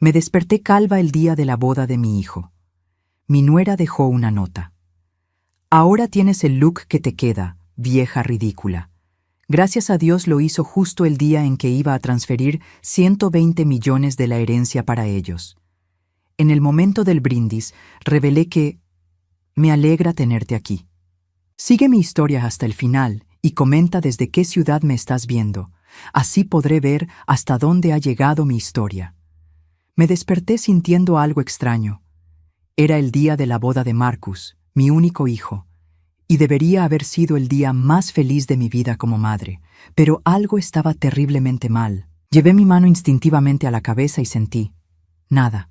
Me desperté calva el día de la boda de mi hijo. Mi nuera dejó una nota. Ahora tienes el look que te queda, vieja ridícula. Gracias a Dios lo hizo justo el día en que iba a transferir 120 millones de la herencia para ellos. En el momento del brindis, revelé que me alegra tenerte aquí. Sigue mi historia hasta el final y comenta desde qué ciudad me estás viendo. Así podré ver hasta dónde ha llegado mi historia. Me desperté sintiendo algo extraño. Era el día de la boda de Marcus, mi único hijo, y debería haber sido el día más feliz de mi vida como madre, pero algo estaba terriblemente mal. Llevé mi mano instintivamente a la cabeza y sentí nada.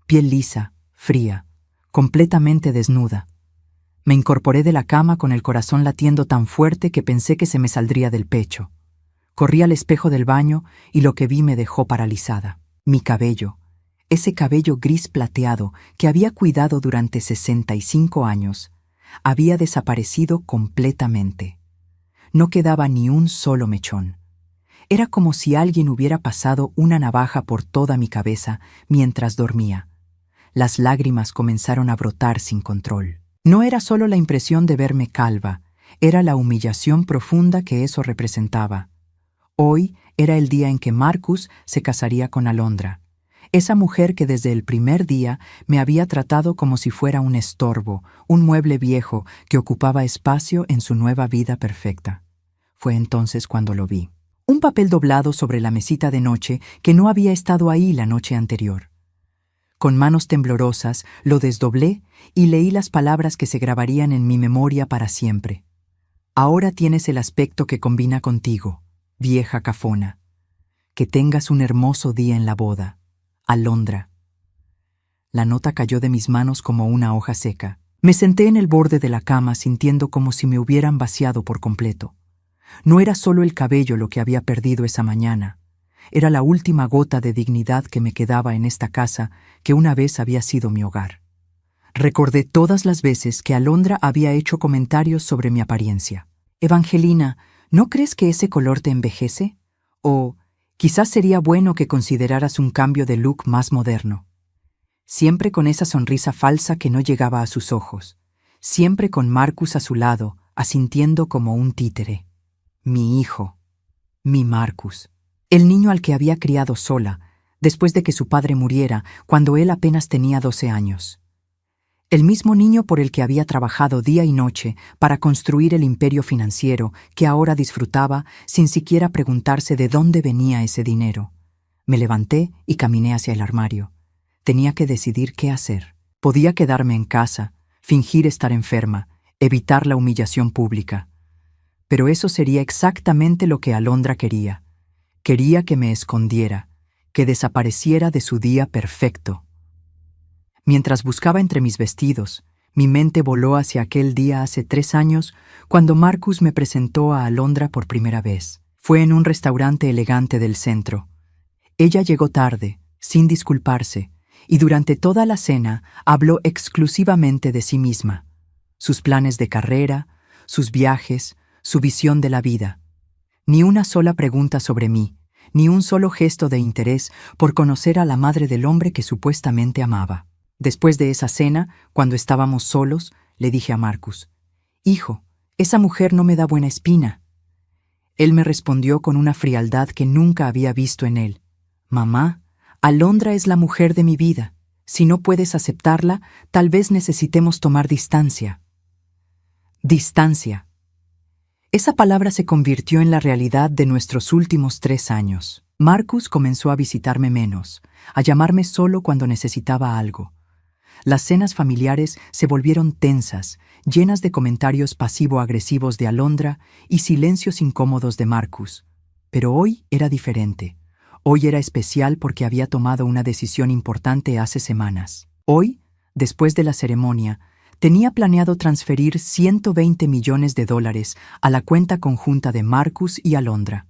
Piel lisa, fría, completamente desnuda. Me incorporé de la cama con el corazón latiendo tan fuerte que pensé que se me saldría del pecho. Corrí al espejo del baño y lo que vi me dejó paralizada. Mi cabello, ese cabello gris plateado que había cuidado durante 65 años, había desaparecido completamente. No quedaba ni un solo mechón. Era como si alguien hubiera pasado una navaja por toda mi cabeza mientras dormía. Las lágrimas comenzaron a brotar sin control. No era solo la impresión de verme calva, era la humillación profunda que eso representaba. Hoy era el día en que Marcus se casaría con Alondra, esa mujer que desde el primer día me había tratado como si fuera un estorbo, un mueble viejo que ocupaba espacio en su nueva vida perfecta. Fue entonces cuando lo vi. Un papel doblado sobre la mesita de noche que no había estado ahí la noche anterior. Con manos temblorosas lo desdoblé y leí las palabras que se grabarían en mi memoria para siempre. Ahora tienes el aspecto que combina contigo, vieja cafona. Que tengas un hermoso día en la boda. Alondra. La nota cayó de mis manos como una hoja seca. Me senté en el borde de la cama sintiendo como si me hubieran vaciado por completo. No era solo el cabello lo que había perdido esa mañana. Era la última gota de dignidad que me quedaba en esta casa que una vez había sido mi hogar. Recordé todas las veces que Alondra había hecho comentarios sobre mi apariencia. Evangelina, ¿no crees que ese color te envejece? O quizás sería bueno que consideraras un cambio de look más moderno. Siempre con esa sonrisa falsa que no llegaba a sus ojos. Siempre con Marcus a su lado, asintiendo como un títere. Mi hijo. Mi Marcus. El niño al que había criado sola, después de que su padre muriera, cuando él apenas tenía 12 años. El mismo niño por el que había trabajado día y noche para construir el imperio financiero que ahora disfrutaba sin siquiera preguntarse de dónde venía ese dinero. Me levanté y caminé hacia el armario. Tenía que decidir qué hacer. Podía quedarme en casa, fingir estar enferma, evitar la humillación pública. Pero eso sería exactamente lo que Alondra quería. Quería que me escondiera, que desapareciera de su día perfecto. Mientras buscaba entre mis vestidos, mi mente voló hacia aquel día hace 3 años, cuando Marcus me presentó a Alondra por primera vez. Fue en un restaurante elegante del centro. Ella llegó tarde, sin disculparse, y durante toda la cena habló exclusivamente de sí misma, sus planes de carrera, sus viajes, su visión de la vida. Ni una sola pregunta sobre mí, ni un solo gesto de interés por conocer a la madre del hombre que supuestamente amaba. Después de esa cena, cuando estábamos solos, le dije a Marcus, «Hijo, esa mujer no me da buena espina». Él me respondió con una frialdad que nunca había visto en él. «Mamá, Alondra es la mujer de mi vida. Si no puedes aceptarla, tal vez necesitemos tomar distancia». Distancia. Esa palabra se convirtió en la realidad de nuestros últimos 3 años. Marcus comenzó a visitarme menos, a llamarme solo cuando necesitaba algo. Las cenas familiares se volvieron tensas, llenas de comentarios pasivo-agresivos de Alondra y silencios incómodos de Marcus. Pero hoy era diferente. Hoy era especial porque había tomado una decisión importante hace semanas. Hoy, después de la ceremonia, tenía planeado transferir 120 millones de dólares a la cuenta conjunta de Marcus y Alondra.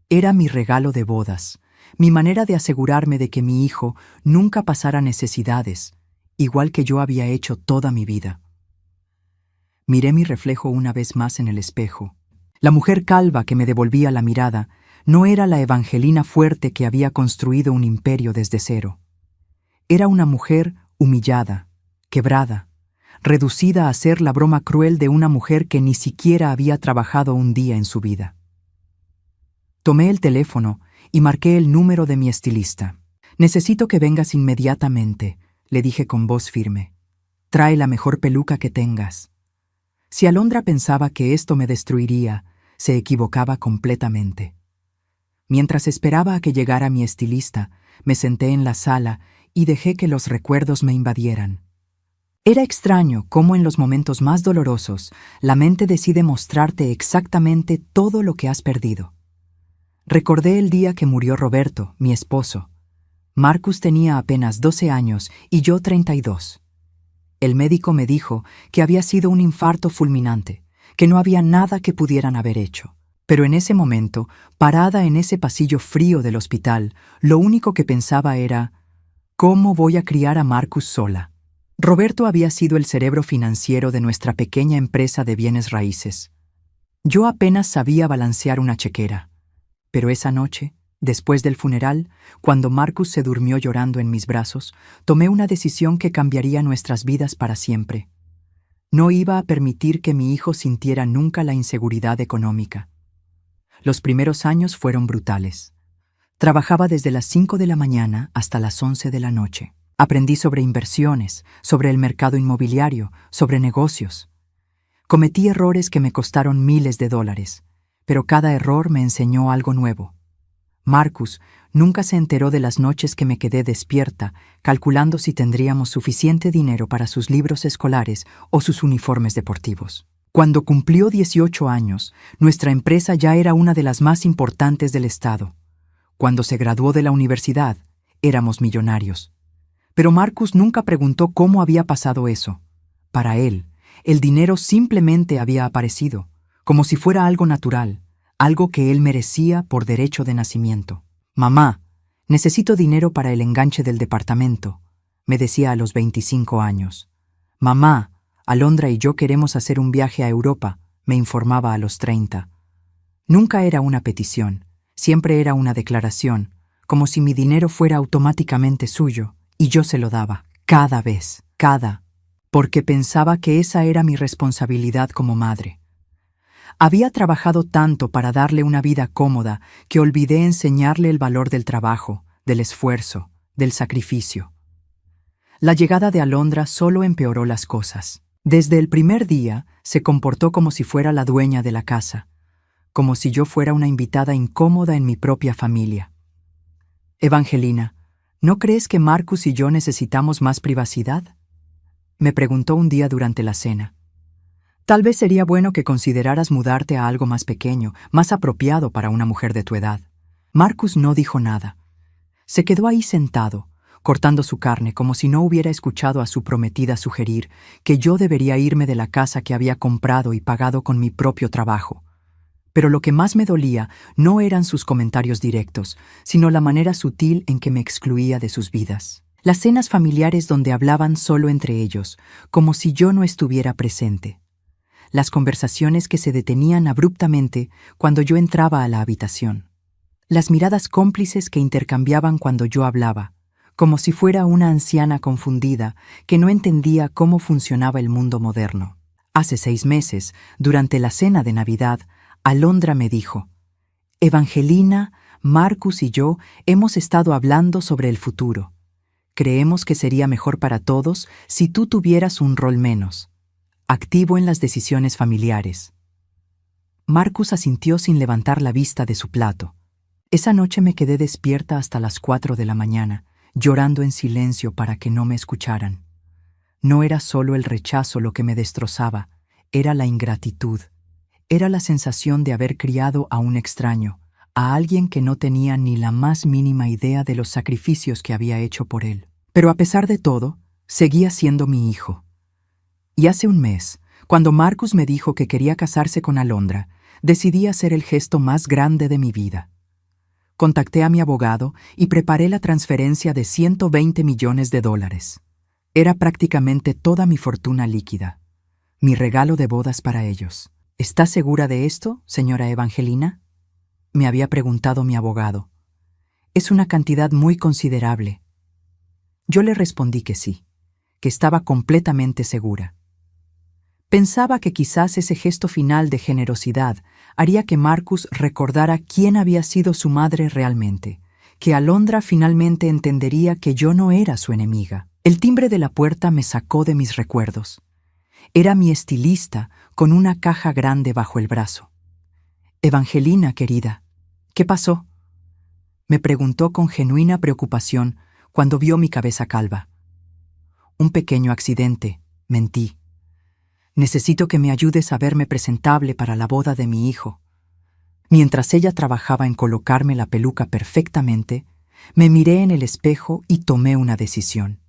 Era mi regalo de bodas, mi manera de asegurarme de que mi hijo nunca pasara necesidades, igual que yo había hecho toda mi vida. Miré mi reflejo una vez más en el espejo. La mujer calva que me devolvía la mirada No era la Evangelina fuerte que había construido un imperio desde cero. Era una mujer humillada, quebrada, reducida a ser la broma cruel de una mujer que ni siquiera había trabajado un día en su vida. Tomé el teléfono y marqué el número de mi estilista. «Necesito que vengas inmediatamente», le dije con voz firme. «Trae la mejor peluca que tengas». Si Alondra pensaba que esto me destruiría, se equivocaba completamente. Mientras esperaba a que llegara mi estilista, me senté en la sala y dejé que los recuerdos me invadieran. Era extraño cómo en los momentos más dolorosos la mente decide mostrarte exactamente todo lo que has perdido. Recordé el día que murió Roberto, mi esposo. Marcus tenía apenas 12 años y yo 32. El médico me dijo que había sido un infarto fulminante, que no había nada que pudieran haber hecho. Pero en ese momento, parada en ese pasillo frío del hospital, lo único que pensaba era: ¿cómo voy a criar a Marcus sola? Roberto había sido el cerebro financiero de nuestra pequeña empresa de bienes raíces. Yo apenas sabía balancear una chequera. Pero esa noche, después del funeral, cuando Marcus se durmió llorando en mis brazos, tomé una decisión que cambiaría nuestras vidas para siempre. No iba a permitir que mi hijo sintiera nunca la inseguridad económica. Los primeros años fueron brutales. Trabajaba desde las 5 de la mañana hasta las 11 de la noche. Aprendí sobre inversiones, sobre el mercado inmobiliario, sobre negocios. Cometí errores que me costaron miles de dólares, pero cada error me enseñó algo nuevo. Marcus nunca se enteró de las noches que me quedé despierta, calculando si tendríamos suficiente dinero para sus libros escolares o sus uniformes deportivos. Cuando cumplió 18 años, nuestra empresa ya era una de las más importantes del estado. Cuando se graduó de la universidad, éramos millonarios. Pero Marcus nunca preguntó cómo había pasado eso. Para él, el dinero simplemente había aparecido, como si fuera algo natural, algo que él merecía por derecho de nacimiento. «Mamá, necesito dinero para el enganche del departamento», me decía a los 25 años. «Mamá, Alondra y yo queremos hacer un viaje a Europa», me informaba a los 30. Nunca era una petición, siempre era una declaración, como si mi dinero fuera automáticamente suyo, y yo se lo daba, cada vez, porque pensaba que esa era mi responsabilidad como madre. Había trabajado tanto para darle una vida cómoda que olvidé enseñarle el valor del trabajo, del esfuerzo, del sacrificio. La llegada de Alondra solo empeoró las cosas. Desde el primer día se comportó como si fuera la dueña de la casa, como si yo fuera una invitada incómoda en mi propia familia. «Evangelina, ¿no crees que Marcus y yo necesitamos más privacidad?», me preguntó un día durante la cena. «Tal vez sería bueno que consideraras mudarte a algo más pequeño, más apropiado para una mujer de tu edad». Marcus no dijo nada. Se quedó ahí sentado, cortando su carne como si no hubiera escuchado a su prometida sugerir que yo debería irme de la casa que había comprado y pagado con mi propio trabajo. Pero lo que más me dolía no eran sus comentarios directos, sino la manera sutil en que me excluía de sus vidas. Las cenas familiares donde hablaban solo entre ellos, como si yo no estuviera presente. Las conversaciones que se detenían abruptamente cuando yo entraba a la habitación. Las miradas cómplices que intercambiaban cuando yo hablaba, como si fuera una anciana confundida que no entendía cómo funcionaba el mundo moderno. Hace 6 meses, durante la cena de Navidad, Alondra me dijo: «Evangelina, Marcus y yo hemos estado hablando sobre el futuro. Creemos que sería mejor para todos si tú tuvieras un rol menos, activo en las decisiones familiares». Marcus asintió sin levantar la vista de su plato. Esa noche me quedé despierta hasta las 4 de la mañana, llorando en silencio para que no me escucharan. No era solo el rechazo lo que me destrozaba, era la ingratitud. Era la sensación de haber criado a un extraño, a alguien que no tenía ni la más mínima idea de los sacrificios que había hecho por él. Pero a pesar de todo, seguía siendo mi hijo. Y hace un mes, cuando Marcus me dijo que quería casarse con Alondra, decidí hacer el gesto más grande de mi vida. Contacté a mi abogado y preparé la transferencia de $120 millones. Era prácticamente toda mi fortuna líquida, mi regalo de bodas para ellos. «¿Está segura de esto, señora Evangelina?», me había preguntado mi abogado. Es una cantidad muy considerable. Yo le respondí que sí, que estaba completamente segura. Pensaba que quizás ese gesto final de generosidad haría que Marcus recordara quién había sido su madre realmente, que Alondra finalmente entendería que yo no era su enemiga. El timbre de la puerta me sacó de mis recuerdos. Era mi estilista con una caja grande bajo el brazo. «Evangelina, querida, ¿qué pasó?», me preguntó con genuina preocupación cuando vio mi cabeza calva. «Un pequeño accidente», mentí. «Necesito que me ayudes a verme presentable para la boda de mi hijo». Mientras ella trabajaba en colocarme la peluca perfectamente, me miré en el espejo y tomé una decisión.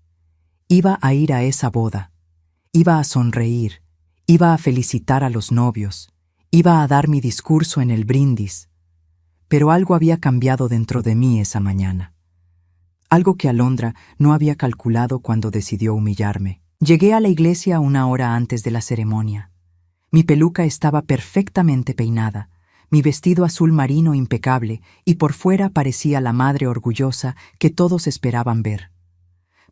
Iba a ir a esa boda. Iba a sonreír. Iba a felicitar a los novios. Iba a dar mi discurso en el brindis. Pero algo había cambiado dentro de mí esa mañana. Algo que Alondra no había calculado cuando decidió humillarme. Llegué a la iglesia 1 hora antes de la ceremonia. Mi peluca estaba perfectamente peinada, mi vestido azul marino impecable, y por fuera parecía la madre orgullosa que todos esperaban ver.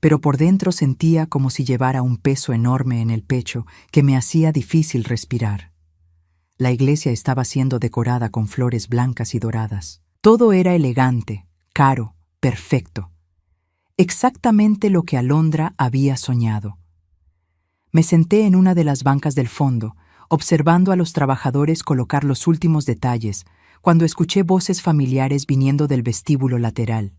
Pero por dentro sentía como si llevara un peso enorme en el pecho que me hacía difícil respirar. La iglesia estaba siendo decorada con flores blancas y doradas. Todo era elegante, caro, perfecto. Exactamente lo que Alondra había soñado. Me senté en una de las bancas del fondo, observando a los trabajadores colocar los últimos detalles, cuando escuché voces familiares viniendo del vestíbulo lateral.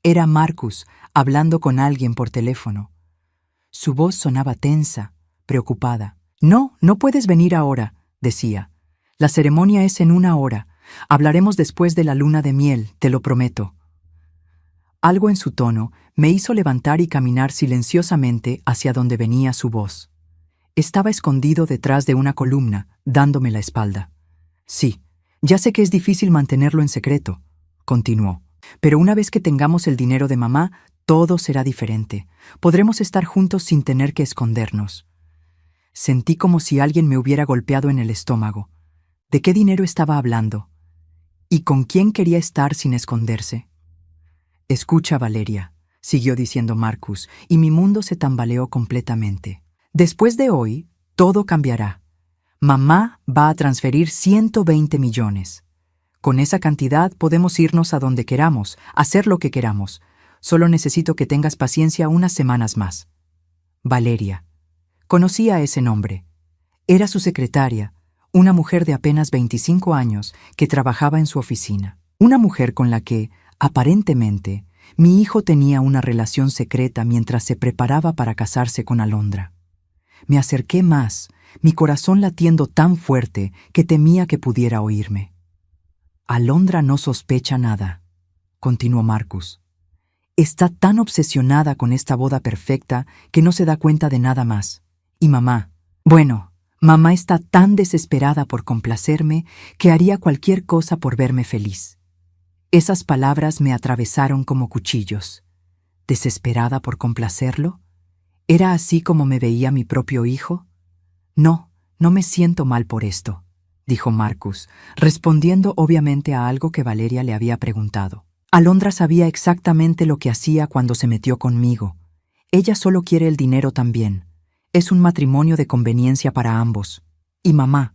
Era Marcus, hablando con alguien por teléfono. Su voz sonaba tensa, preocupada. «No, no puedes venir ahora», decía. «La ceremonia es en 1 hora. Hablaremos después de la luna de miel, te lo prometo». Algo en su tono me hizo levantar y caminar silenciosamente hacia donde venía su voz. Estaba escondido detrás de una columna, dándome la espalda. «Sí, ya sé que es difícil mantenerlo en secreto», continuó. «Pero una vez que tengamos el dinero de mamá, todo será diferente. Podremos estar juntos sin tener que escondernos». Sentí como si alguien me hubiera golpeado en el estómago. ¿De qué dinero estaba hablando? ¿Y con quién quería estar sin esconderse? «Escucha, Valeria», siguió diciendo Marcus, y mi mundo se tambaleó completamente. «Después de hoy, todo cambiará. Mamá va a transferir 120 millones. Con esa cantidad podemos irnos a donde queramos, hacer lo que queramos. Solo necesito que tengas paciencia unas semanas más». Valeria. Conocía ese nombre. Era su secretaria, una mujer de apenas 25 años que trabajaba en su oficina. Una mujer con la que, aparentemente, mi hijo tenía una relación secreta mientras se preparaba para casarse con Alondra. Me acerqué más, mi corazón latiendo tan fuerte que temía que pudiera oírme. «Alondra no sospecha nada», continuó Marcus. «Está tan obsesionada con esta boda perfecta que no se da cuenta de nada más. Y mamá, bueno, mamá está tan desesperada por complacerme que haría cualquier cosa por verme feliz». Esas palabras me atravesaron como cuchillos. ¿Desesperada por complacerlo? ¿Era así como me veía mi propio hijo? «No, no me siento mal por esto», dijo Marcus, respondiendo obviamente a algo que Valeria le había preguntado. «Alondra sabía exactamente lo que hacía cuando se metió conmigo. Ella solo quiere el dinero también. Es un matrimonio de conveniencia para ambos. Y mamá,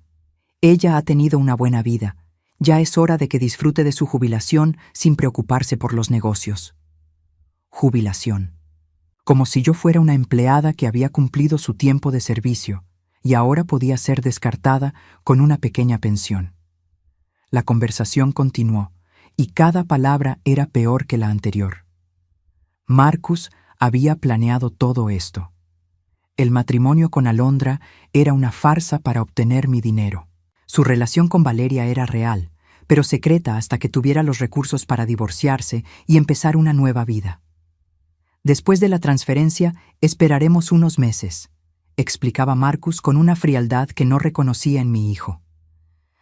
ella ha tenido una buena vida. Ya es hora de que disfrute de su jubilación sin preocuparse por los negocios». Jubilación. Como si yo fuera una empleada que había cumplido su tiempo de servicio y ahora podía ser descartada con una pequeña pensión. La conversación continuó, y cada palabra era peor que la anterior. Marcus había planeado todo esto. El matrimonio con Alondra era una farsa para obtener mi dinero. Su relación con Valeria era real, pero secreta hasta que tuviera los recursos para divorciarse y empezar una nueva vida. «Después de la transferencia, esperaremos unos meses», explicaba Marcus con una frialdad que no reconocía en mi hijo.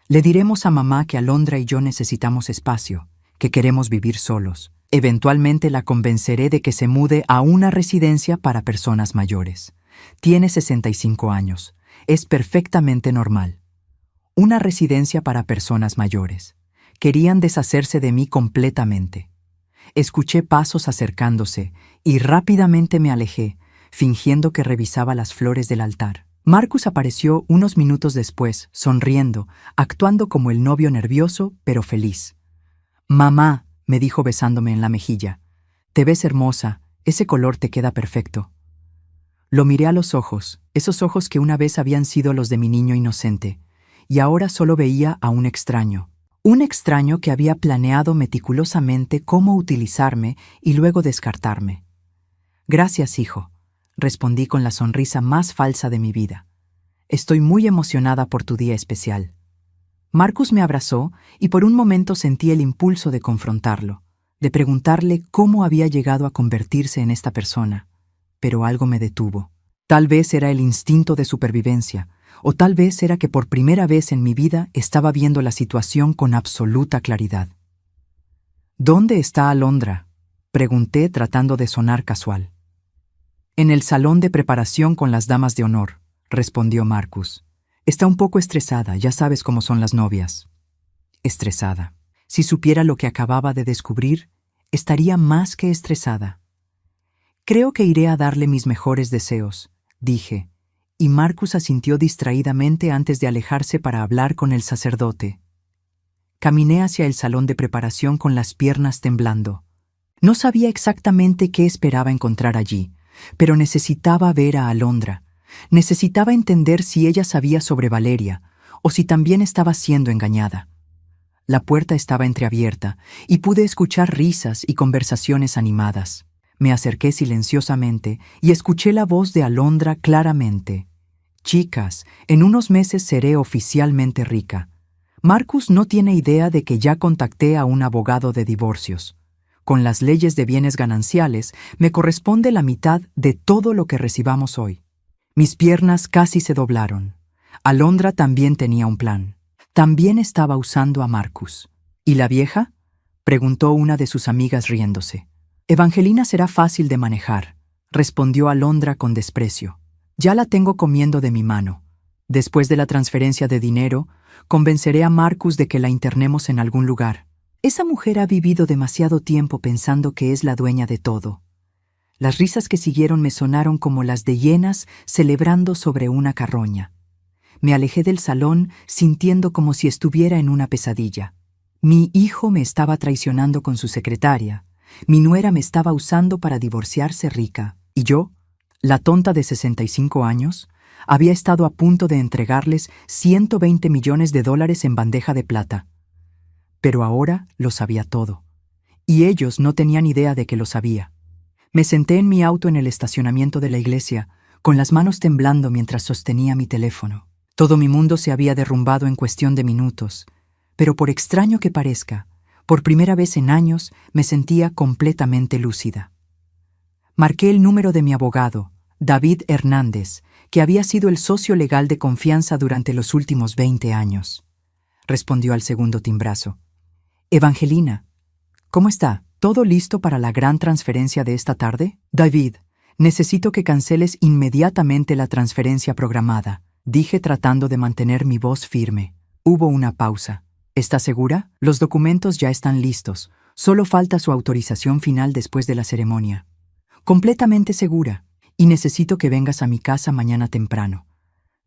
«Le diremos a mamá que Alondra y yo necesitamos espacio, que queremos vivir solos. Eventualmente la convenceré de que se mude a una residencia para personas mayores. Tiene 65 años. Es perfectamente normal. Una residencia para personas mayores. Querían deshacerse de mí completamente. Escuché pasos acercándose y rápidamente me alejé, fingiendo que revisaba las flores del altar. Marcus apareció unos minutos después, sonriendo, actuando como el novio nervioso pero feliz. «Mamá», me dijo besándome en la mejilla, «te ves hermosa, ese color te queda perfecto». Lo miré a los ojos, esos ojos que una vez habían sido los de mi niño inocente, y ahora solo veía a un extraño que había planeado meticulosamente cómo utilizarme y luego descartarme. «Gracias, hijo», respondí con la sonrisa más falsa de mi vida. «Estoy muy emocionada por tu día especial». Marcus me abrazó y por un momento sentí el impulso de confrontarlo, de preguntarle cómo había llegado a convertirse en esta persona, pero algo me detuvo. Tal vez era el instinto de supervivencia, o tal vez era que por primera vez en mi vida estaba viendo la situación con absoluta claridad. «¿Dónde está Alondra?», pregunté tratando de sonar casual. «En el salón de preparación con las damas de honor», respondió Marcus. «Está un poco estresada, ya sabes cómo son las novias». Estresada. Si supiera lo que acababa de descubrir, estaría más que estresada. «Creo que iré a darle mis mejores deseos», dije, y Marcus asintió distraídamente antes de alejarse para hablar con el sacerdote. Caminé hacia el salón de preparación con las piernas temblando. No sabía exactamente qué esperaba encontrar allí, pero necesitaba ver a Alondra. Necesitaba entender si ella sabía sobre Valeria o si también estaba siendo engañada. La puerta estaba entreabierta y pude escuchar risas y conversaciones animadas. Me acerqué silenciosamente y escuché la voz de Alondra claramente. «Chicas, en unos meses seré oficialmente rica. Marcus no tiene idea de que ya contacté a un abogado de divorcios. Con las leyes de bienes gananciales, me corresponde la mitad de todo lo que recibamos hoy». Mis piernas casi se doblaron. Alondra también tenía un plan. También estaba usando a Marcus. «¿Y la vieja?», preguntó una de sus amigas riéndose. «Evangelina será fácil de manejar», respondió Alondra con desprecio. «Ya la tengo comiendo de mi mano. Después de la transferencia de dinero, convenceré a Marcus de que la internemos en algún lugar. Esa mujer ha vivido demasiado tiempo pensando que es la dueña de todo». Las risas que siguieron me sonaron como las de hienas celebrando sobre una carroña. Me alejé del salón sintiendo como si estuviera en una pesadilla. Mi hijo me estaba traicionando con su secretaria. Mi nuera me estaba usando para divorciarse rica. Y yo, la tonta de 65 años, había estado a punto de entregarles $120 millones en bandeja de plata. Pero ahora lo sabía todo. Y ellos no tenían idea de que lo sabía. Me senté en mi auto en el estacionamiento de la iglesia, con las manos temblando mientras sostenía mi teléfono. Todo mi mundo se había derrumbado en cuestión de minutos, pero por extraño que parezca, por primera vez en años me sentía completamente lúcida. Marqué el número de mi abogado, David Hernández, que había sido el socio legal de confianza durante los últimos 20 años. Respondió al segundo timbrazo. «Evangelina, ¿cómo está? ¿Todo listo para la gran transferencia de esta tarde?» «David, necesito que canceles inmediatamente la transferencia programada», dije tratando de mantener mi voz firme. Hubo una pausa. «¿Está segura? Los documentos ya están listos. Solo falta su autorización final después de la ceremonia». «Completamente segura. Y necesito que vengas a mi casa mañana temprano.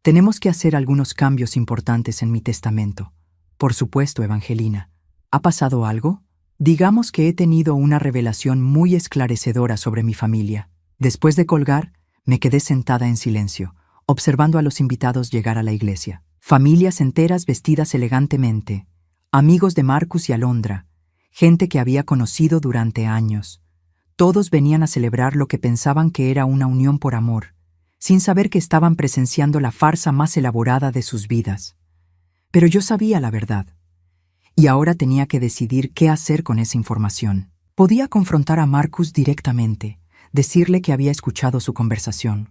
Tenemos que hacer algunos cambios importantes en mi testamento». «Por supuesto, Evangelina. ¿Ha pasado algo?» «Digamos que he tenido una revelación muy esclarecedora sobre mi familia». Después de colgar, me quedé sentada en silencio, observando a los invitados llegar a la iglesia. Familias enteras vestidas elegantemente, amigos de Marcus y Alondra, gente que había conocido durante años. Todos venían a celebrar lo que pensaban que era una unión por amor, sin saber que estaban presenciando la farsa más elaborada de sus vidas. Pero yo sabía la verdad. Y ahora tenía que decidir qué hacer con esa información. Podía confrontar a Marcus directamente, decirle que había escuchado su conversación.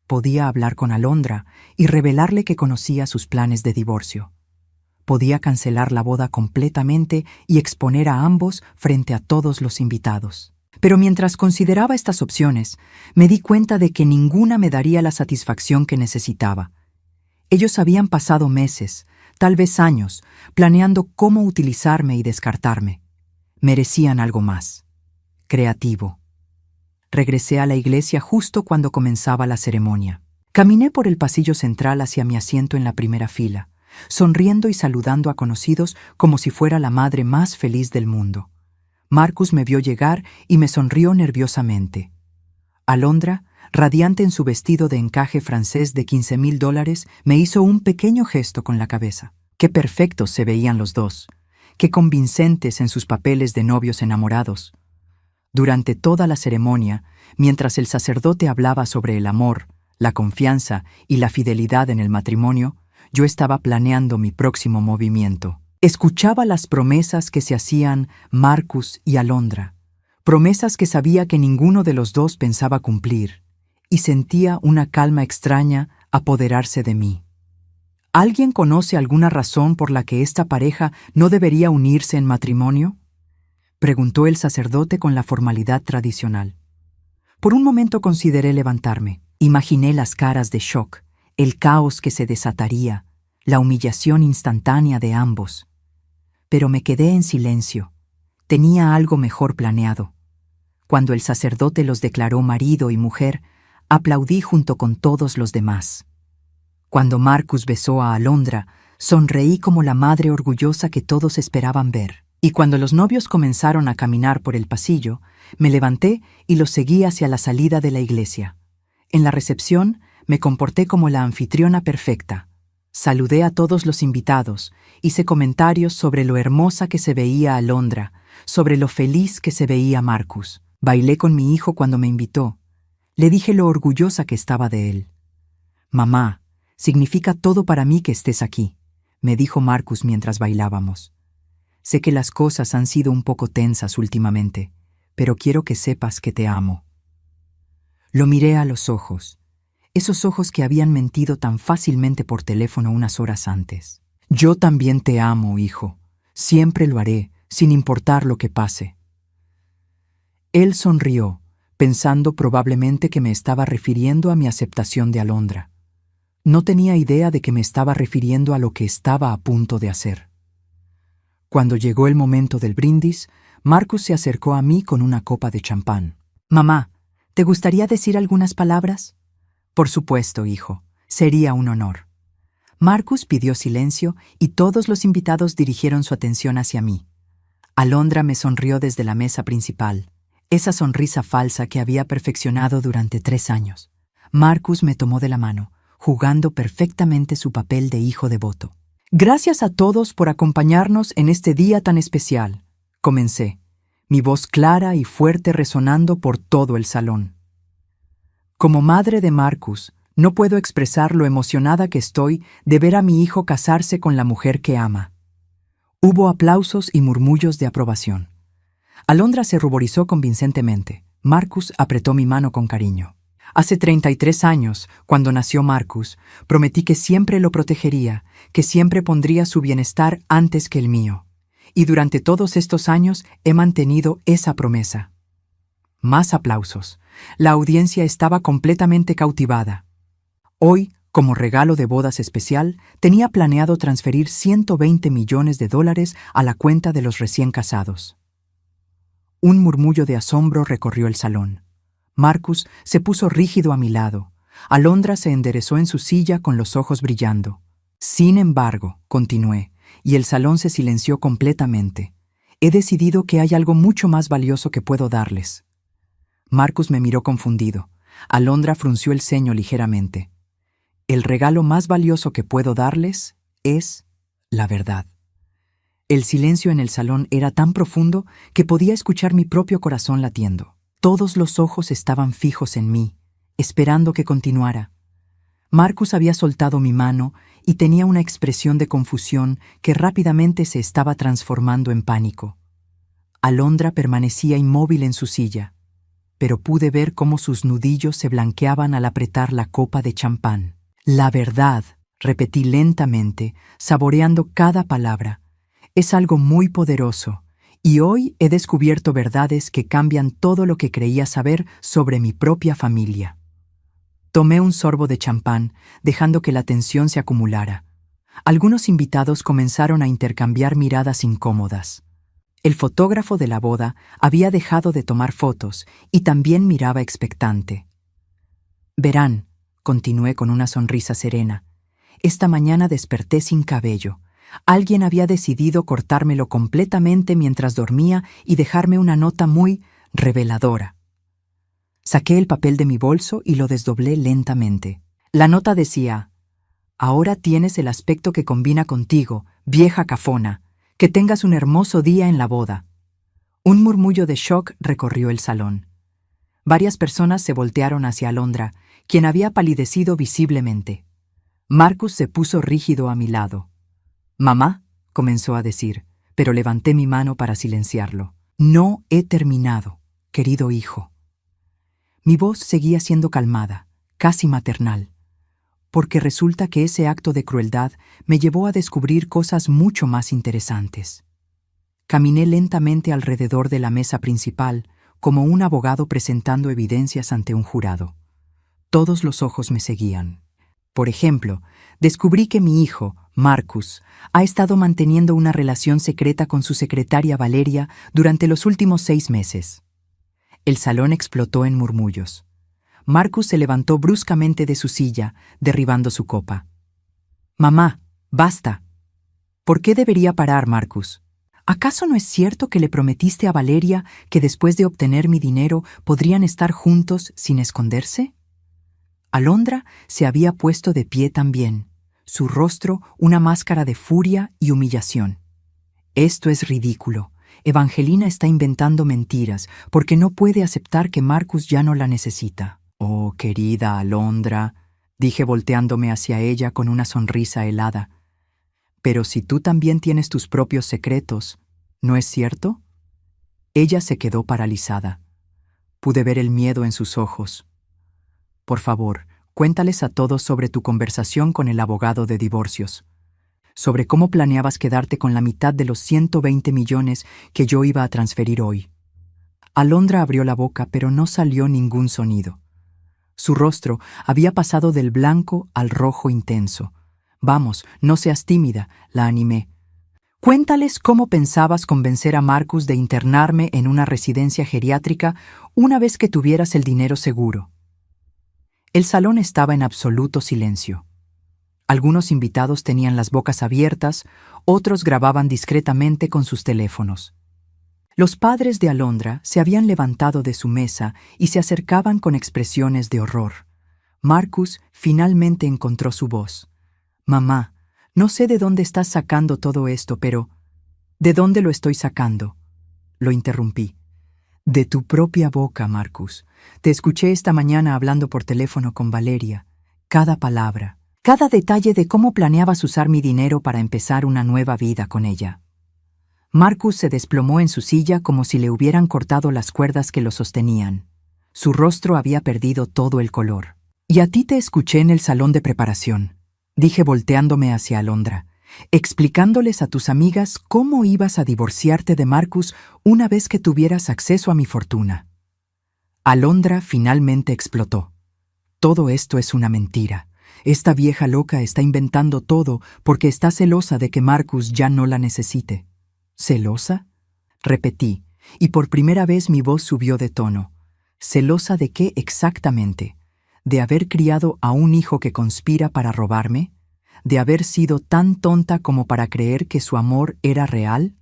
Podía hablar con Alondra y revelarle que conocía sus planes de divorcio. Podía cancelar la boda completamente y exponer a ambos frente a todos los invitados. Pero mientras consideraba estas opciones, me di cuenta de que ninguna me daría la satisfacción que necesitaba. Ellos habían pasado meses tal vez años, planeando cómo utilizarme y descartarme. Merecían algo más. Creativo. Regresé a la iglesia justo cuando comenzaba la ceremonia. Caminé por el pasillo central hacia mi asiento en la primera fila, sonriendo y saludando a conocidos como si fuera la madre más feliz del mundo. Marcus me vio llegar y me sonrió nerviosamente. Alondra, radiante en su vestido de encaje francés de $15,000, me hizo un pequeño gesto con la cabeza. Qué perfectos se veían los dos, qué convincentes en sus papeles de novios enamorados. Durante toda la ceremonia, mientras el sacerdote hablaba sobre el amor, la confianza y la fidelidad en el matrimonio, yo estaba planeando mi próximo movimiento. Escuchaba las promesas que se hacían Marcus y Alondra, promesas que sabía que ninguno de los dos pensaba cumplir, y sentía una calma extraña apoderarse de mí. ¿Alguien conoce alguna razón por la que esta pareja no debería unirse en matrimonio?, preguntó el sacerdote con la formalidad tradicional. Por un momento consideré levantarme. Imaginé las caras de shock, el caos que se desataría, la humillación instantánea de ambos. Pero me quedé en silencio. Tenía algo mejor planeado. Cuando el sacerdote los declaró marido y mujer, aplaudí junto con todos los demás. Cuando Marcus besó a Alondra, sonreí como la madre orgullosa que todos esperaban ver. Y cuando los novios comenzaron a caminar por el pasillo, me levanté y los seguí hacia la salida de la iglesia. En la recepción, me comporté como la anfitriona perfecta. Saludé a todos los invitados, hice comentarios sobre lo hermosa que se veía Alondra, sobre lo feliz que se veía Marcus. Bailé con mi hijo cuando me invitó. Le dije lo orgullosa que estaba de él. «Mamá, significa todo para mí que estés aquí», me dijo Marcus mientras bailábamos. «Sé que las cosas han sido un poco tensas últimamente, pero quiero que sepas que te amo». Lo miré a los ojos, esos ojos que habían mentido tan fácilmente por teléfono unas horas antes. «Yo también te amo, hijo. Siempre lo haré, sin importar lo que pase». Él sonrió, pensando probablemente que me estaba refiriendo a mi aceptación de Alondra. No tenía idea de que me estaba refiriendo a lo que estaba a punto de hacer. Cuando llegó el momento del brindis, Marcus se acercó a mí con una copa de champán. «Mamá, ¿te gustaría decir algunas palabras?» «Por supuesto, hijo. Sería un honor». Marcus pidió silencio y todos los invitados dirigieron su atención hacia mí. Alondra me sonrió desde la mesa principal, esa sonrisa falsa que había perfeccionado durante 3 años. Marcus me tomó de la mano, jugando perfectamente su papel de hijo devoto. «Gracias a todos por acompañarnos en este día tan especial», comencé, mi voz clara y fuerte resonando por todo el salón. Como madre de Marcus, no puedo expresar lo emocionada que estoy de ver a mi hijo casarse con la mujer que ama. Hubo aplausos y murmullos de aprobación. Alondra se ruborizó convincentemente. Marcus apretó mi mano con cariño. Hace 33 años, cuando nació Marcus, prometí que siempre lo protegería, que siempre pondría su bienestar antes que el mío. Y durante todos estos años he mantenido esa promesa. Más aplausos. La audiencia estaba completamente cautivada. Hoy, como regalo de bodas especial, tenía planeado transferir $120 millones a la cuenta de los recién casados. Un murmullo de asombro recorrió el salón. Marcus se puso rígido a mi lado. Alondra se enderezó en su silla con los ojos brillando. «Sin embargo», continué, y el salón se silenció completamente, «he decidido que hay algo mucho más valioso que puedo darles». Marcus me miró confundido. Alondra frunció el ceño ligeramente. «El regalo más valioso que puedo darles es la verdad». El silencio en el salón era tan profundo que podía escuchar mi propio corazón latiendo. Todos los ojos estaban fijos en mí, esperando que continuara. Marcus había soltado mi mano y tenía una expresión de confusión que rápidamente se estaba transformando en pánico. Alondra permanecía inmóvil en su silla, pero pude ver cómo sus nudillos se blanqueaban al apretar la copa de champán. «La verdad», repetí lentamente, saboreando cada palabra, «es algo muy poderoso. Y hoy he descubierto verdades que cambian todo lo que creía saber sobre mi propia familia». Tomé un sorbo de champán, dejando que la tensión se acumulara. Algunos invitados comenzaron a intercambiar miradas incómodas. El fotógrafo de la boda había dejado de tomar fotos y también miraba expectante. Verán, continué con una sonrisa serena, esta mañana desperté sin cabello. Alguien había decidido cortármelo completamente mientras dormía y dejarme una nota muy reveladora. Saqué el papel de mi bolso y lo desdoblé lentamente. La nota decía: «Ahora tienes el aspecto que combina contigo, vieja cafona. Que tengas un hermoso día en la boda». Un murmullo de shock recorrió el salón. Varias personas se voltearon hacia Alondra, quien había palidecido visiblemente. Marcus se puso rígido a mi lado. «Mamá», comenzó a decir, pero levanté mi mano para silenciarlo. «No he terminado, querido hijo». Mi voz seguía siendo calmada, casi maternal, porque resulta que ese acto de crueldad me llevó a descubrir cosas mucho más interesantes. Caminé lentamente alrededor de la mesa principal, como un abogado presentando evidencias ante un jurado. Todos los ojos me seguían. Por ejemplo, descubrí que mi hijo, Marcus, ha estado manteniendo una relación secreta con su secretaria Valeria durante los últimos 6 meses. El salón explotó en murmullos. Marcus se levantó bruscamente de su silla, derribando su copa. «Mamá, basta». «¿Por qué debería parar, Marcus? ¿Acaso no es cierto que le prometiste a Valeria que después de obtener mi dinero podrían estar juntos sin esconderse?» Alondra se había puesto de pie también, su rostro una máscara de furia y humillación. «Esto es ridículo. Evangelina está inventando mentiras porque no puede aceptar que Marcus ya no la necesita». «Oh, querida Alondra», dije volteándome hacia ella con una sonrisa helada. «Pero si tú también tienes tus propios secretos, ¿no es cierto?» Ella se quedó paralizada. Pude ver el miedo en sus ojos. «Por favor, cuéntales a todos sobre tu conversación con el abogado de divorcios, sobre cómo planeabas quedarte con la mitad de los 120 millones que yo iba a transferir hoy». Alondra abrió la boca, pero no salió ningún sonido. Su rostro había pasado del blanco al rojo intenso. «Vamos, no seas tímida», la animé. «Cuéntales cómo pensabas convencer a Marcus de internarme en una residencia geriátrica una vez que tuvieras el dinero seguro». El salón estaba en absoluto silencio. Algunos invitados tenían las bocas abiertas, otros grababan discretamente con sus teléfonos. Los padres de Alondra se habían levantado de su mesa y se acercaban con expresiones de horror. Marcus finalmente encontró su voz. «Mamá, no sé de dónde estás sacando todo esto, pero...» «¿De dónde lo estoy sacando?», lo interrumpí. «De tu propia boca, Marcus. Te escuché esta mañana hablando por teléfono con Valeria. Cada palabra, cada detalle de cómo planeabas usar mi dinero para empezar una nueva vida con ella». Marcus se desplomó en su silla como si le hubieran cortado las cuerdas que lo sostenían. Su rostro había perdido todo el color. «Y a ti te escuché en el salón de preparación», dije volteándome hacia Alondra, «explicándoles a tus amigas cómo ibas a divorciarte de Marcus una vez que tuvieras acceso a mi fortuna». Alondra finalmente explotó. «Todo esto es una mentira. Esta vieja loca está inventando todo porque está celosa de que Marcus ya no la necesite». «¿Celosa?», repetí, y por primera vez mi voz subió de tono. «¿Celosa de qué exactamente? ¿De haber criado a un hijo que conspira para robarme? ¿De haber sido tan tonta como para creer que su amor era real?».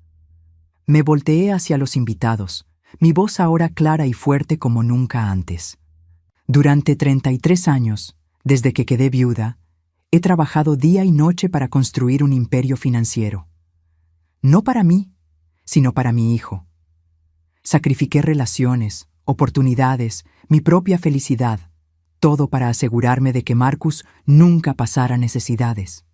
Me volteé hacia los invitados, mi voz ahora clara y fuerte como nunca antes. «Durante 33 años, desde que quedé viuda, he trabajado día y noche para construir un imperio financiero. No para mí, sino para mi hijo. Sacrifiqué relaciones, oportunidades, mi propia felicidad, todo para asegurarme de que Marcus nunca pasara necesidades».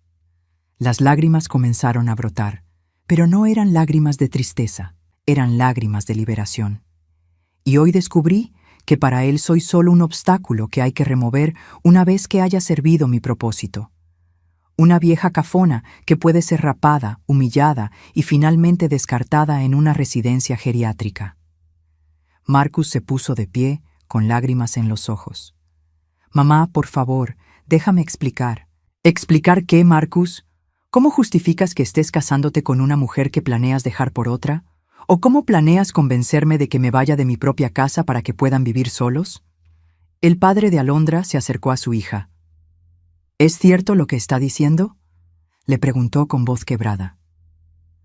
Las lágrimas comenzaron a brotar, pero no eran lágrimas de tristeza, eran lágrimas de liberación. Y hoy descubrí que para él soy solo un obstáculo que hay que remover una vez que haya servido mi propósito. Una vieja cafona que puede ser rapada, humillada y finalmente descartada en una residencia geriátrica. Marcus se puso de pie, con lágrimas en los ojos. «Mamá, por favor, déjame explicar». «¿Explicar qué, Marcus? ¿Cómo justificas que estés casándote con una mujer que planeas dejar por otra? ¿O cómo planeas convencerme de que me vaya de mi propia casa para que puedan vivir solos? El padre de Alondra se acercó a su hija. ¿Es cierto lo que está diciendo?, le preguntó con voz quebrada.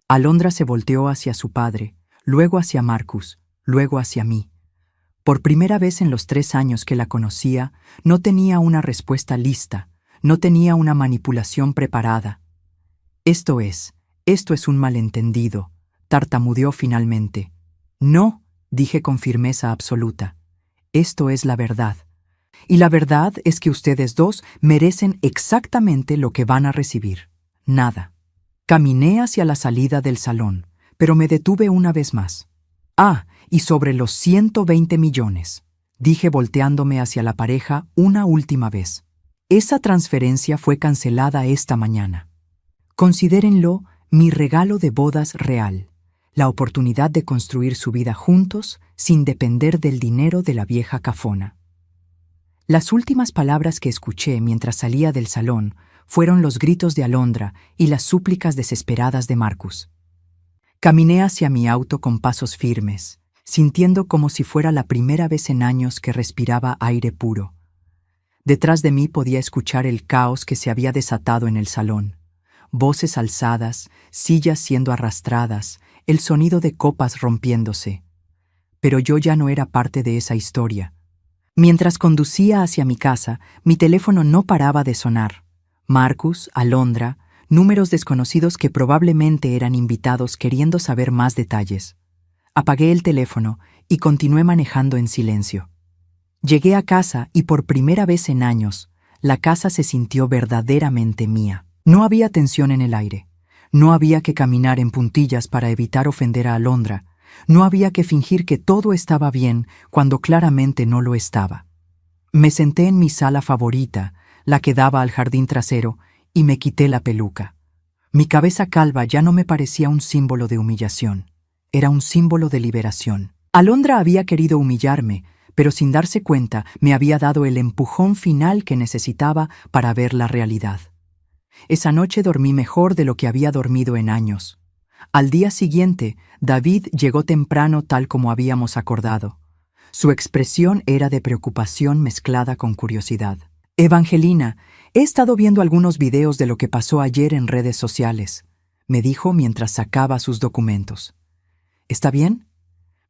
Alondra se volteó hacia su padre, luego hacia Marcus, luego hacia mí. Por primera vez en los 3 años que la conocía, no tenía una respuesta lista, no tenía una manipulación preparada. Esto es un malentendido, tartamudeó finalmente. No, dije con firmeza absoluta. Esto es la verdad. Y la verdad es que ustedes dos merecen exactamente lo que van a recibir. Nada. Caminé hacia la salida del salón, pero me detuve una vez más. Ah, y sobre los 120 millones, dije volteándome hacia la pareja una última vez. Esa transferencia fue cancelada esta mañana. Considérenlo mi regalo de bodas real, la oportunidad de construir su vida juntos sin depender del dinero de la vieja cafona. Las últimas palabras que escuché mientras salía del salón fueron los gritos de Alondra y las súplicas desesperadas de Marcus. Caminé hacia mi auto con pasos firmes, sintiendo como si fuera la primera vez en años que respiraba aire puro. Detrás de mí podía escuchar el caos que se había desatado en el salón. Voces alzadas, sillas siendo arrastradas, el sonido de copas rompiéndose. Pero yo ya no era parte de esa historia. Mientras conducía hacia mi casa, mi teléfono no paraba de sonar. Marcus, Alondra, números desconocidos que probablemente eran invitados queriendo saber más detalles. Apagué el teléfono y continué manejando en silencio. Llegué a casa y por primera vez en años, la casa se sintió verdaderamente mía. No había tensión en el aire. No había que caminar en puntillas para evitar ofender a Alondra. No había que fingir que todo estaba bien cuando claramente no lo estaba. Me senté en mi sala favorita, la que daba al jardín trasero, y me quité la peluca. Mi cabeza calva ya no me parecía un símbolo de humillación. Era un símbolo de liberación. Alondra había querido humillarme, pero sin darse cuenta me había dado el empujón final que necesitaba para ver la realidad. Esa noche dormí mejor de lo que había dormido en años. Al día siguiente, David llegó temprano tal como habíamos acordado. Su expresión era de preocupación mezclada con curiosidad. «Evangelina, he estado viendo algunos videos de lo que pasó ayer en redes sociales», me dijo mientras sacaba sus documentos. «¿Está bien?»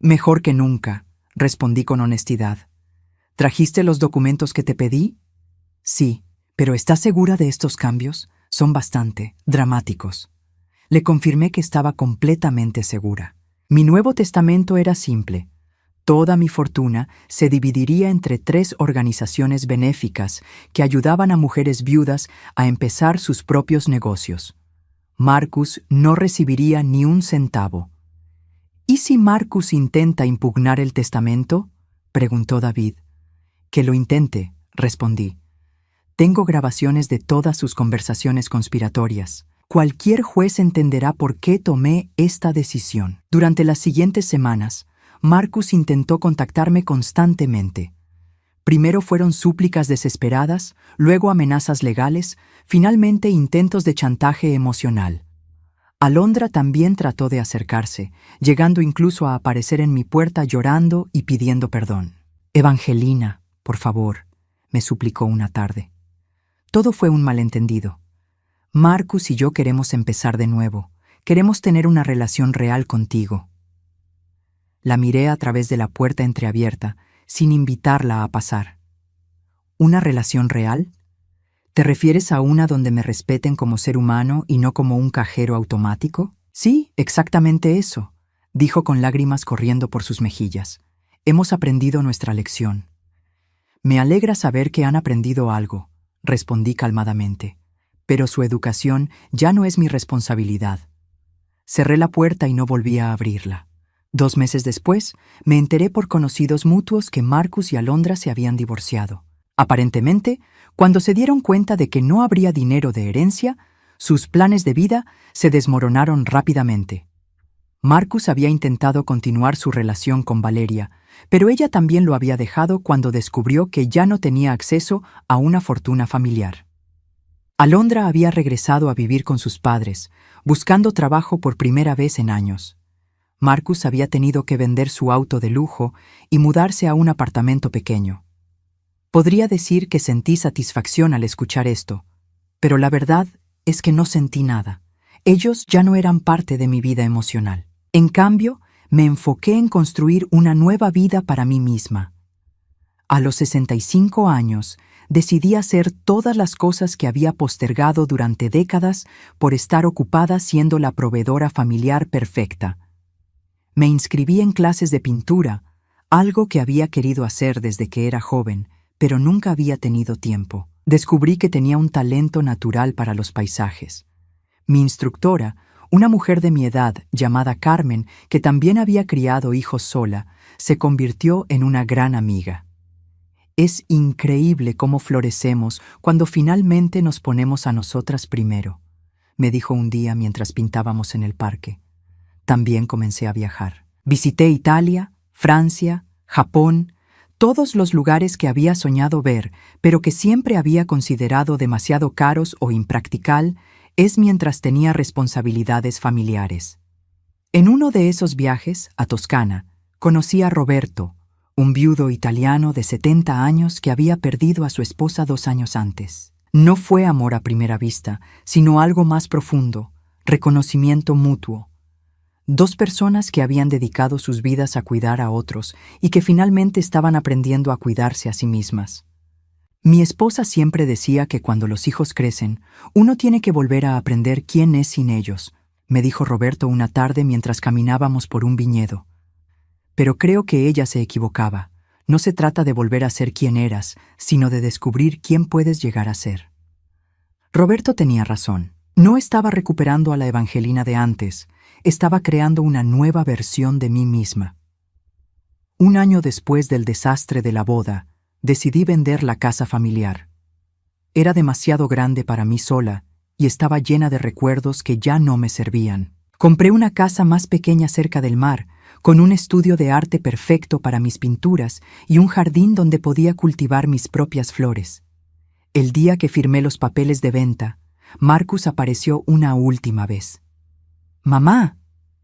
«Mejor que nunca», respondí con honestidad. «¿Trajiste los documentos que te pedí?» «Sí, pero ¿estás segura de estos cambios? Son bastante dramáticos». Le confirmé que estaba completamente segura. Mi Nuevo Testamento era simple. Toda mi fortuna se dividiría entre 3 organizaciones benéficas que ayudaban a mujeres viudas a empezar sus propios negocios. Marcus no recibiría ni un centavo. «¿Y si Marcus intenta impugnar el testamento?», preguntó David. «Que lo intente», respondí. «Tengo grabaciones de todas sus conversaciones conspiratorias. Cualquier juez entenderá por qué tomé esta decisión». Durante las siguientes semanas, Marcus intentó contactarme constantemente. Primero fueron súplicas desesperadas, luego amenazas legales, finalmente intentos de chantaje emocional. Alondra también trató de acercarse, llegando incluso a aparecer en mi puerta llorando y pidiendo perdón. «Evangelina, por favor», me suplicó una tarde. Todo fue un malentendido. Marcus y yo queremos empezar de nuevo. Queremos tener una relación real contigo. La miré a través de la puerta entreabierta, sin invitarla a pasar. ¿Una relación real? ¿Te refieres a una donde me respeten como ser humano y no como un cajero automático? Sí, exactamente eso, dijo con lágrimas corriendo por sus mejillas. Hemos aprendido nuestra lección. Me alegra saber que han aprendido algo, respondí calmadamente. Pero su educación ya no es mi responsabilidad. Cerré la puerta y no volví a abrirla. 2 meses después, me enteré por conocidos mutuos que Marcus y Alondra se habían divorciado. Aparentemente, cuando se dieron cuenta de que no habría dinero de herencia, sus planes de vida se desmoronaron rápidamente. Marcus había intentado continuar su relación con Valeria, pero ella también lo había dejado cuando descubrió que ya no tenía acceso a una fortuna familiar. Alondra había regresado a vivir con sus padres, buscando trabajo por primera vez en años. Marcus había tenido que vender su auto de lujo y mudarse a un apartamento pequeño. Podría decir que sentí satisfacción al escuchar esto, pero la verdad es que no sentí nada. Ellos ya no eran parte de mi vida emocional. En cambio, me enfoqué en construir una nueva vida para mí misma. A los 65 años, decidí hacer todas las cosas que había postergado durante décadas por estar ocupada siendo la proveedora familiar perfecta. Me inscribí en clases de pintura, algo que había querido hacer desde que era joven, pero nunca había tenido tiempo. Descubrí que tenía un talento natural para los paisajes. Mi instructora, una mujer de mi edad llamada Carmen, que también había criado hijos sola, se convirtió en una gran amiga. Es increíble cómo florecemos cuando finalmente nos ponemos a nosotras primero, me dijo un día mientras pintábamos en el parque. También comencé a viajar. Visité Italia, Francia, Japón, todos los lugares que había soñado ver, pero que siempre había considerado demasiado caros o impractical, es mientras tenía responsabilidades familiares. En uno de esos viajes, a Toscana, conocí a Roberto, un viudo italiano de 70 años que había perdido a su esposa 2 años antes. No fue amor a primera vista, sino algo más profundo, reconocimiento mutuo. 2 personas que habían dedicado sus vidas a cuidar a otros y que finalmente estaban aprendiendo a cuidarse a sí mismas. Mi esposa siempre decía que cuando los hijos crecen, uno tiene que volver a aprender quién es sin ellos, me dijo Roberto una tarde mientras caminábamos por un viñedo. Pero creo que ella se equivocaba. No se trata de volver a ser quien eras, sino de descubrir quién puedes llegar a ser. Roberto tenía razón. No estaba recuperando a la Evangelina de antes, estaba creando una nueva versión de mí misma. 1 año después del desastre de la boda, decidí vender la casa familiar. Era demasiado grande para mí sola y estaba llena de recuerdos que ya no me servían. Compré una casa más pequeña cerca del mar, con un estudio de arte perfecto para mis pinturas y un jardín donde podía cultivar mis propias flores. El día que firmé los papeles de venta, Marcus apareció una última vez. «Mamá»,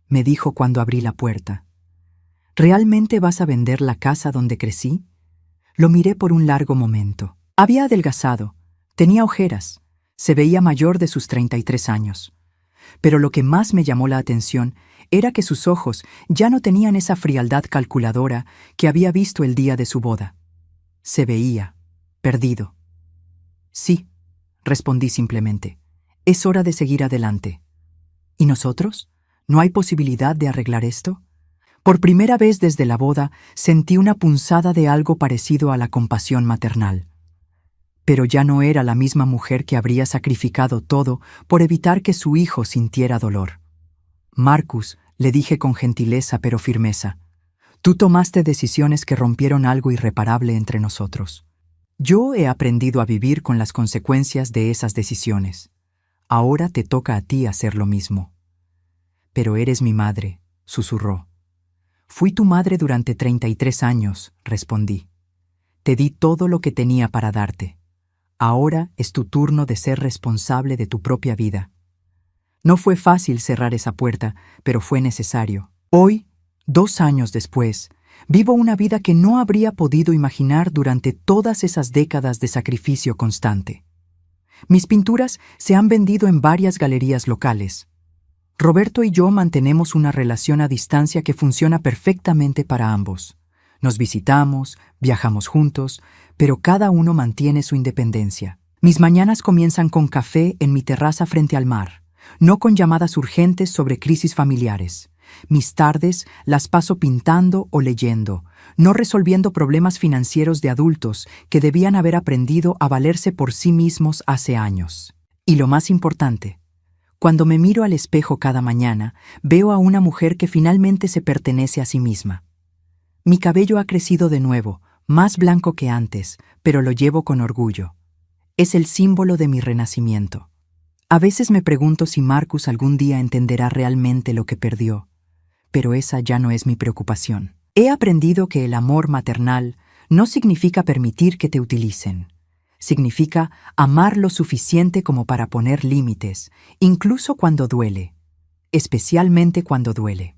me dijo cuando abrí la puerta, «¿realmente vas a vender la casa donde crecí?» Lo miré por un largo momento. Había adelgazado, tenía ojeras, se veía mayor de sus 33 años. Pero lo que más me llamó la atención era que sus ojos ya no tenían esa frialdad calculadora que había visto el día de su boda. Se veía perdido. «Sí», respondí simplemente, «es hora de seguir adelante». «¿Y nosotros? ¿No hay posibilidad de arreglar esto?» Por primera vez desde la boda sentí una punzada de algo parecido a la compasión maternal. Pero ya no era la misma mujer que habría sacrificado todo por evitar que su hijo sintiera dolor. «Marcus», le dije con gentileza pero firmeza, «tú tomaste decisiones que rompieron algo irreparable entre nosotros. Yo he aprendido a vivir con las consecuencias de esas decisiones. Ahora te toca a ti hacer lo mismo». «Pero eres mi madre», susurró. «Fui tu madre durante 33 años», respondí. «Te di todo lo que tenía para darte. Ahora es tu turno de ser responsable de tu propia vida». No fue fácil cerrar esa puerta, pero fue necesario. Hoy, 2 años después, vivo una vida que no habría podido imaginar durante todas esas décadas de sacrificio constante. Mis pinturas se han vendido en varias galerías locales. Roberto y yo mantenemos una relación a distancia que funciona perfectamente para ambos. Nos visitamos, viajamos juntos, pero cada uno mantiene su independencia. Mis mañanas comienzan con café en mi terraza frente al mar, no con llamadas urgentes sobre crisis familiares. Mis tardes las paso pintando o leyendo, no resolviendo problemas financieros de adultos que debían haber aprendido a valerse por sí mismos hace años. Y lo más importante, cuando me miro al espejo cada mañana, veo a una mujer que finalmente se pertenece a sí misma. Mi cabello ha crecido de nuevo, más blanco que antes, pero lo llevo con orgullo. Es el símbolo de mi renacimiento. A veces me pregunto si Marcus algún día entenderá realmente lo que perdió, pero esa ya no es mi preocupación. He aprendido que el amor maternal no significa permitir que te utilicen. Significa amar lo suficiente como para poner límites, incluso cuando duele, especialmente cuando duele.